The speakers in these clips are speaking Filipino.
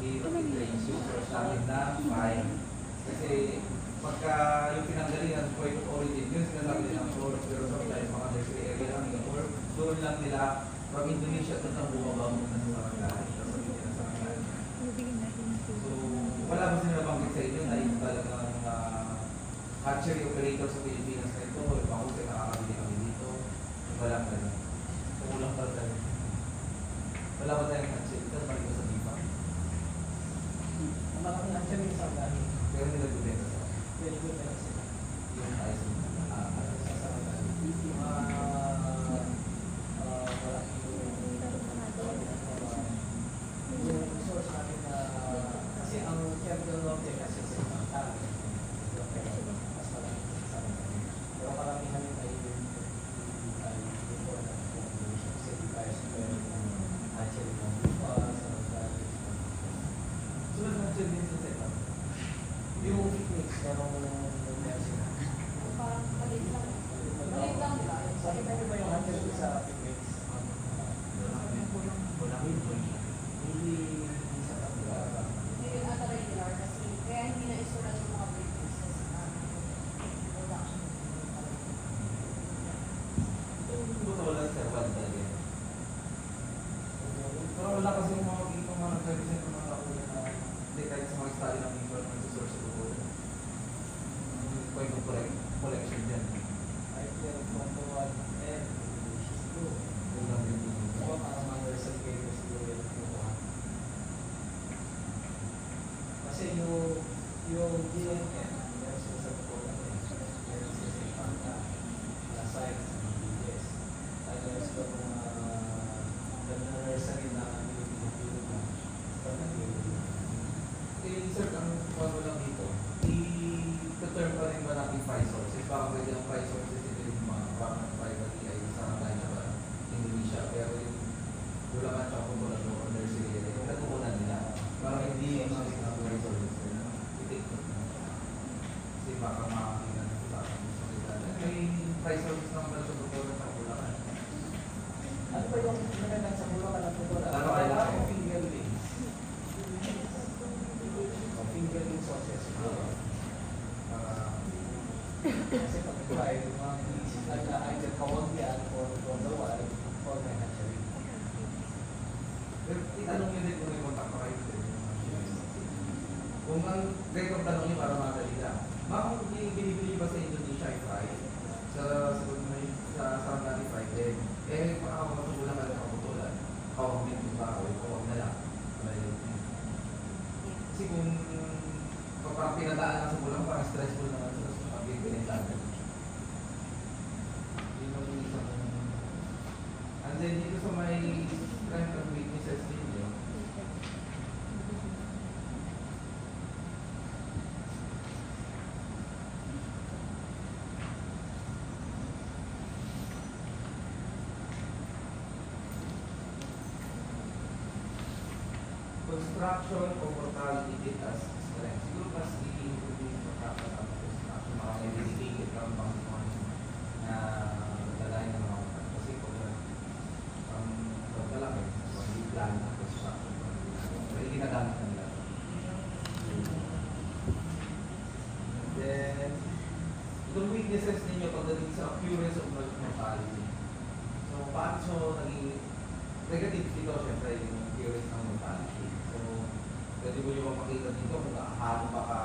i-trace you. So, sa akin na, fine. Kasi, pagka yung pinanggalingan, point of origin, yun sinasabi nila ng source, pero sometimes mga nursery area lang yun, or doon lang nila, from Indonesia, doon ang bumabang na sa mga So, wala ba sila nabanggit sa inyo na yung talagang hatchery operator sa Pilipinas na ito, o bang kasi nakakabili kami dito, wala ka na. Kulang pa tayo. Wala ba tayong hatchery? Ito, balik ko sa Bipa. Ang malaking hatchery sa dahil. Pero nilagubenta sa Very good na sila. yung ayos mo. Yung source natin na kasi ang capital norte kasi sa ibang tao mas malaki sa amin. Pero karamihan yung ay before na kasi di tayo sa pwede ng hatchery ng bupa sa magdali. So, nag-hatchery din sa setup. Yung techniques merong sila. Parang maliit lang. Maliit lang nila. Bakit tayo ba yung hatchery sa techniques? Hindi sa kapila. Hindi yun ata regular kasi kaya hindi na isulat yung mga breed pieces na production. Ito wala sa serval talaga. Pero wala kasi yung mga kitong mga nag-represent ng mga tao na hindi kahit sa mga study ng people na source of the point of collection dyan. I feel comfortable and she's good. Kulang din dito. So, parang mga reservators siguro yung kinuha. Kasi yung DNN, meron sila sa Poland eh. Meron sila sa Ipanga, na science, sa BBS. At meron sila mga nursery na Pilipino na sa Pilipino. Sir, ang ano lang dito, i-term pa rin ba natin 5 sources? Baka pwede ang 5 sources ito yung mga baka privately ay sa kanya ba Indonesia, pero yung Bulacan at Popular or nursery area, yung natukunan nila, parang hindi yung mga sinabay sources nila. I-take note na. Kasi baka makakita na sa akin. May 5 sources naman pala sa Popular at Bulacan. Ano ba yung pinagandang sa Bulacan at Poland? Ano kaya? Parang finger wings. Finger wing sauces. Kasi pag nagkain yung mga inisip na either kawagyan or gondawal or may hatchery. Pero itanong nyo din kung may contact pa kayo din. Kung ang grade of tanong nyo para madali lang, bakit binibili ba sa Indonesia ay fry? Sa Sarangani fry din. Eh, makakapagpatulang ka lang kaputulan. Kawag din yung bako, kawag na lang. Kasi kung parang pinadaan lang sa bulang, parang stressful naman sila sa pag-ibigay natin. Yun ang isang... And then dito sa may strength and weaknesses ninyo, construction o mortality did as strength. Siguro mas i-improve yung pagkakataon ng construction. Mga may dedicated lang pang na dalayan ng mga utak. Kasi kung ang pagkalaki, hindi plan na construction. Pero ginagamit na nila. Then, itong weaknesses ninyo pagdating sa occurrence of mortality. So, paano so naging negative dito, syempre, yung occurrence ng mortality. So, pwede mo yung mapakita dito kung gaano baka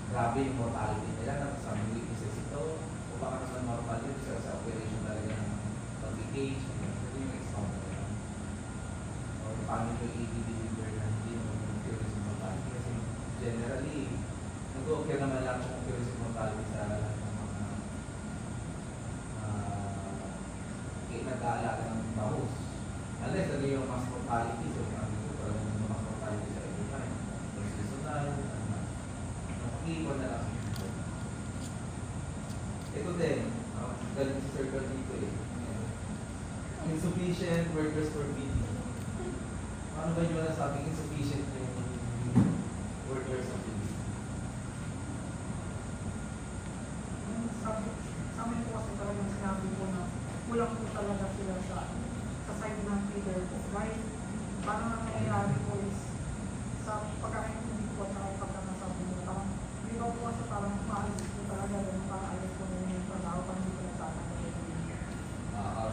grabe yung mortality nila na sa mga weaknesses ito o baka naman normal yun sa operation talaga ng pag-cage, pwede yung expound nila. Or paano yung i-deliver na hindi yung occurrence of mortality. Kasi generally, nag-occur naman lang yung occurrence of mortality sa lahat ng mga nag-aalaga ng bahus. Unless ano yung mass mortality, so kami ko parang yung mass mortality sa every time. So, seasonal, nakakipon na lang. Ito din, galing sa circle dito eh. Insufficient workers for feeding. Ano ba yung nasabing insufficient yung workers for feeding? Sa amin po kasi talagang sinabi po na kulang po talaga sila sa side ng feeder po. Right? Parang ang nangyayari po is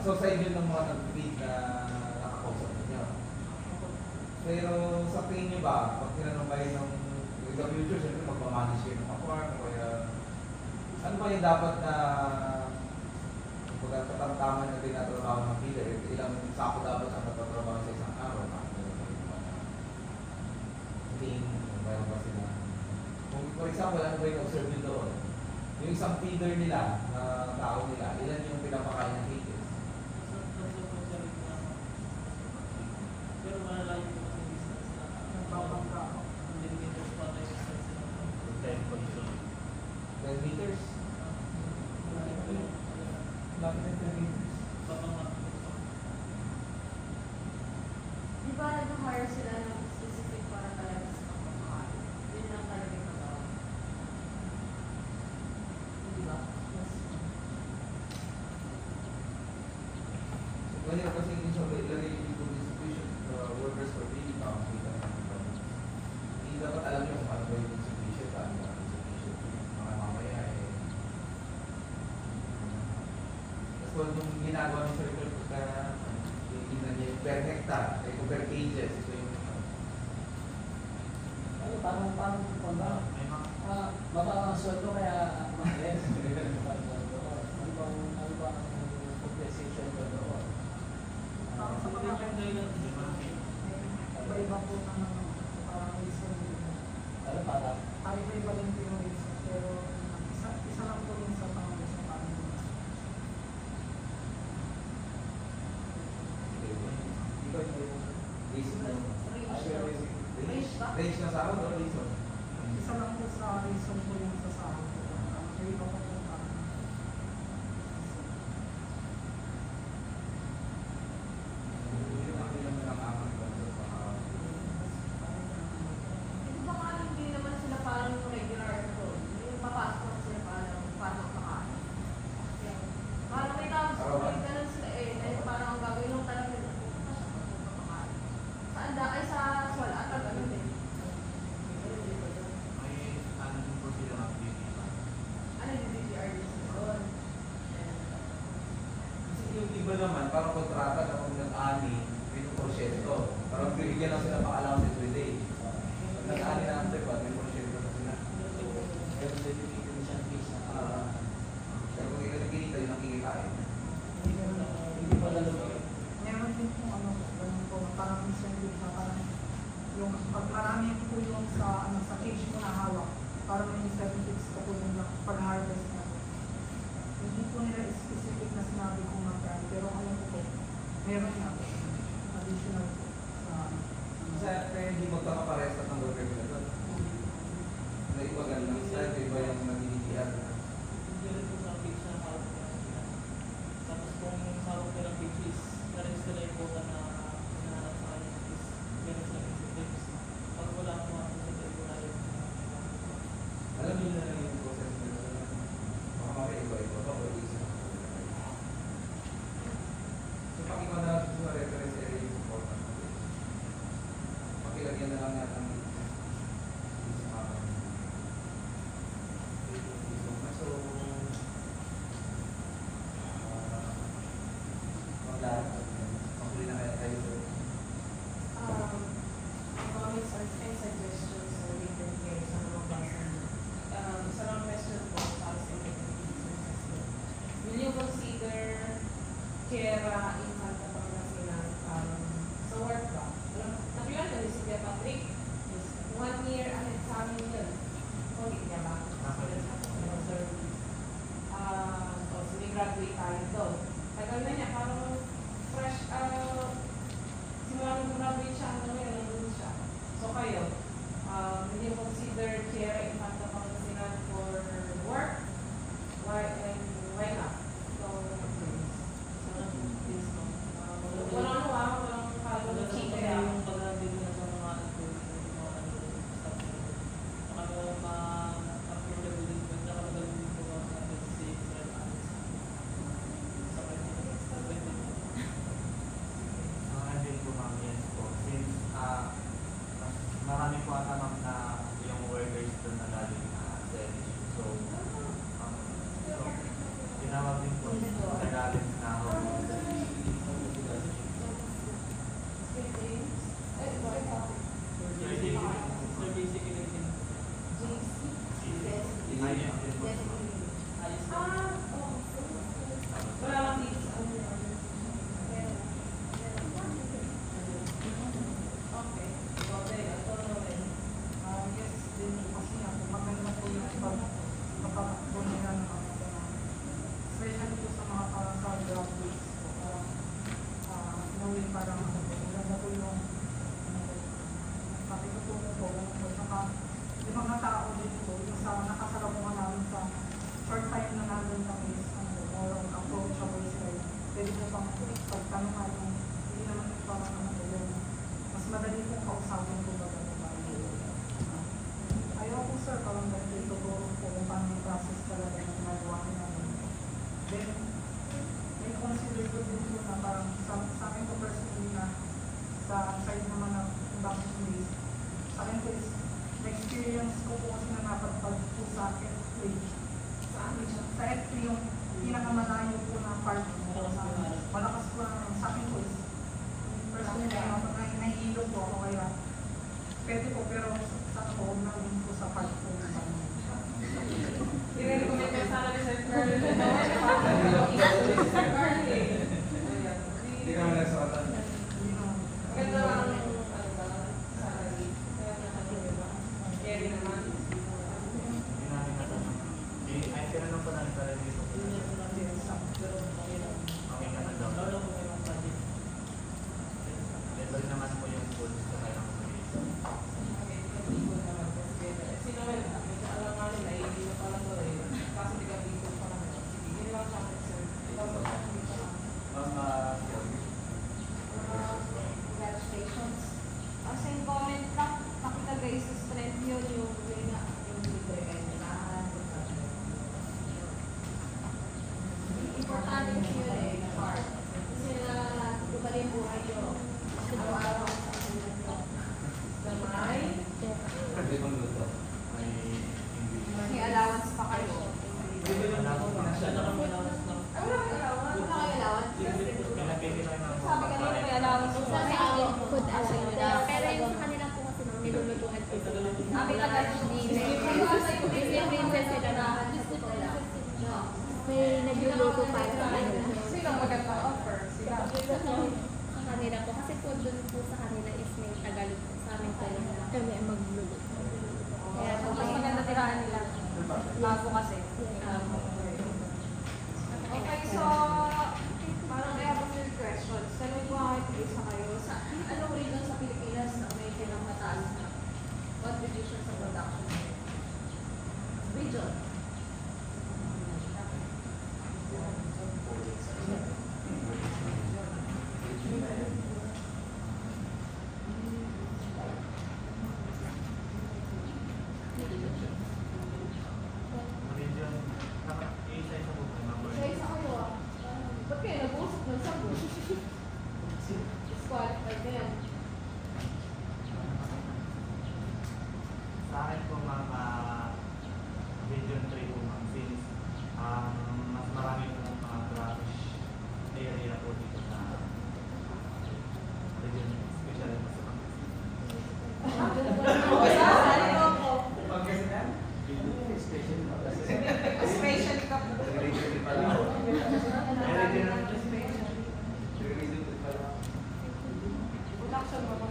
So sa inyo ng mga nag-feed na nakakausap ninyo. Pero sa tingin nyo ba, pag tinanong kayo ng in the future, siyempre magmamanage kayo ng farm, o kaya ano ba yung dapat na pagkatamtaman na tinatrabaho ng feeder? Ilang sako dapat ang natatrabaho sa isang araw? Mayroon ba sila? Kung for example, ano ba yung observe nyo doon? Yung isang feeder nila, na tao nila, ilan yung pinapakain ng feeder? Pero malalayo ko kasi business na Nagpapangka ako. hindi dito pa tayo sa sila. 12 meters? Lapit ng 12 meters? Di ba nag-hire sila ng specific para talaga sa pagmamahal? Yun lang talaga yung magawa. Di ba? Ngayon kasi hindi siya ilagay yung people distribution, workers per day, hindi dapat alam nyo kung ano ba yung distribution, paano ba yung distribution. Mga mamaya tapos kung ginagawa ng circle, pagka tingnan niya yung per hectare, kung per cages, ito yung Ano, parang baba ang sweldo kaya mabilis. Ano bang compensation ko doon? Parang sa pagkakailan, iba-iba po ng parang reason. Ano para? Ay, iba din po yung reason. Pero isa lang po rin sa pangalas ng parang iba yung reason mo. Range ba? Range na sahod o reason? isa lang po sa reason po yung sa sahod ko. May iba pa po parang Yun ang bilang ng aking Di ba nga hindi naman sila parang yung regular ko? Yung papasok na sila parang pasok pa ka. Parang may tawag sa mga ganun sila eh. Dahil parang ang gagawin lang talaga nila. Sa anda ay sa wala at ganun eh. Ano yung DDR doon? Kasi yung iba naman, parang kontrata na kung nag-ani, pinuprosyento. Parang bibigyan lang sila pa-allowance every day. Pag nag-ani na ang trip, may prosyento na sila. Pero dedicated siya fees na Pero kung ikaw nagkikita, yun ang kikitain. hindi pa lalaki. meron din po ano, ganun po, parang incentive na parang yung pag marami po yung sa ano sa cage mo na hawak, parang may incentives ka po yung pag-harvest na. Hindi po nila specific na sinabi kung magkano, pero alam ko po, meron na additional po sa ano. Sa kaya hindi magkakapares at ng worker nila doon. Na iba ganun lang sila, iba yung nagigitian. Hindi rin po sa page na hawak ko lang sila. Tapos kung hawak ko lang page is, na-rin sila yung quota na hinahanap sa kanya is, meron sila incentives. Pag wala ko mga incentives, wala yung Alam niyo na lang yung process nila. Baka mamaya iba-iba pa, pwede isa. So pag iba na lang sa reference area yung important. Pakilagyan na lang natin ang so, makuli na kaya tayo doon. Comments and suggestions sa written care sa mga basa. Sa mga question po, para sa will you consider Kera Infanta Pangasinan sa work ba? Napilan na si Kuya Patrick. 1 year ahead sa amin yun. Hindi niya ba? Graduate tayo doon. Tagal na niya, parang fresh, simula nung graduate siya, hanggang ngayon, nandun siya. So kayo, will you consider Kiera Infanta Pangasinan for work? Why and why not? So, walang walang chika Kaya yan. yung pag-handle na sa mga staff nila. Saka yung affordability, nakapagalitin ko sa SC, evidence ko po kasi na napadpad po sa F3. Sa F3 yung pinakamalayo po na part po sa malakas po ang sa akin po is personally nahihilo po ako kaya pwede po pero sa ako na rin po sa part po na I-recommend ko sana ni Sir Carl. Hindi naman nagsakatan. Maganda lang ang salary. Kaya nakakaliwa. Carry naman. Hindi namin natanong. Ay, tinanong ko namin para dito. Yun yung sinabi ko. Pero okay lang. Okay ka na daw. Lalo kung may mga project. Level naman po yung food sa kailang mag-iisa. Okay, hindi naman. Sino may alam nga nila, hindi na pala ko rin. Kaso di ka people pa naman. Sige, yun lang sa akin, sir. Ikaw po, hindi pa lang. Congratulations. Same comment lang, pakilagay sa strength yun yung nga, yung leader kayo nalahan. Importante yun eh, part. Kasi na, iba rin buhay nyo. Araw-araw sa kanila nyo. Damay. Hindi kong luto. May English. May allowance pa kayo. Siya na kami allowance lang. Ay, wala kang alawan. Wala kayo allowance? Pinapili lang ng Sabi kanina may allowance po sa akin. Food allowance. Pero yung sa kanila po kasi nung nilulutuan po sila. Kami taga Disney princess sila na. May nagluluto para sa kanila. Sino ang maganda offer? Sila. Sa kanila po. Kasi po dun po sa kanila is may Tagalog po. Sa amin po kami ang magluluto. Kaya po Mas maganda tirahan nila. Bago kasi. Okay, so, parang I have a few questions. Tanong ko kahit isa kayo. Sa anong region sa Pilipinas na may pinakamataas na contribution sa production? Region? Region. Isa-isa po kayo, number. Isa-isa kayo ah. Ba't kayo nag-uusap ng sagot? Disqualified na yan. Sa akin po mga Region 3 po ma'am. Since mas marami po ng mga trash area po dito sa region, especially po sa Pagkasinan? Special ka po. Related pa lang. Related pa lang. Production mo ba?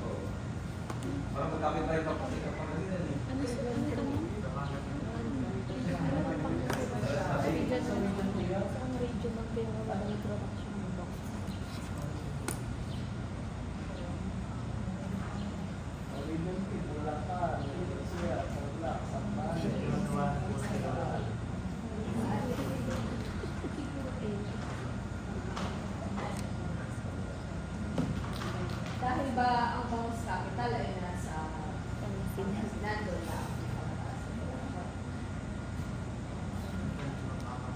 Oo. Parang magkapit tayo pa kasi Pangasinan eh. Ano sa kanila mo? Sa region ang region ang pinakamadami production.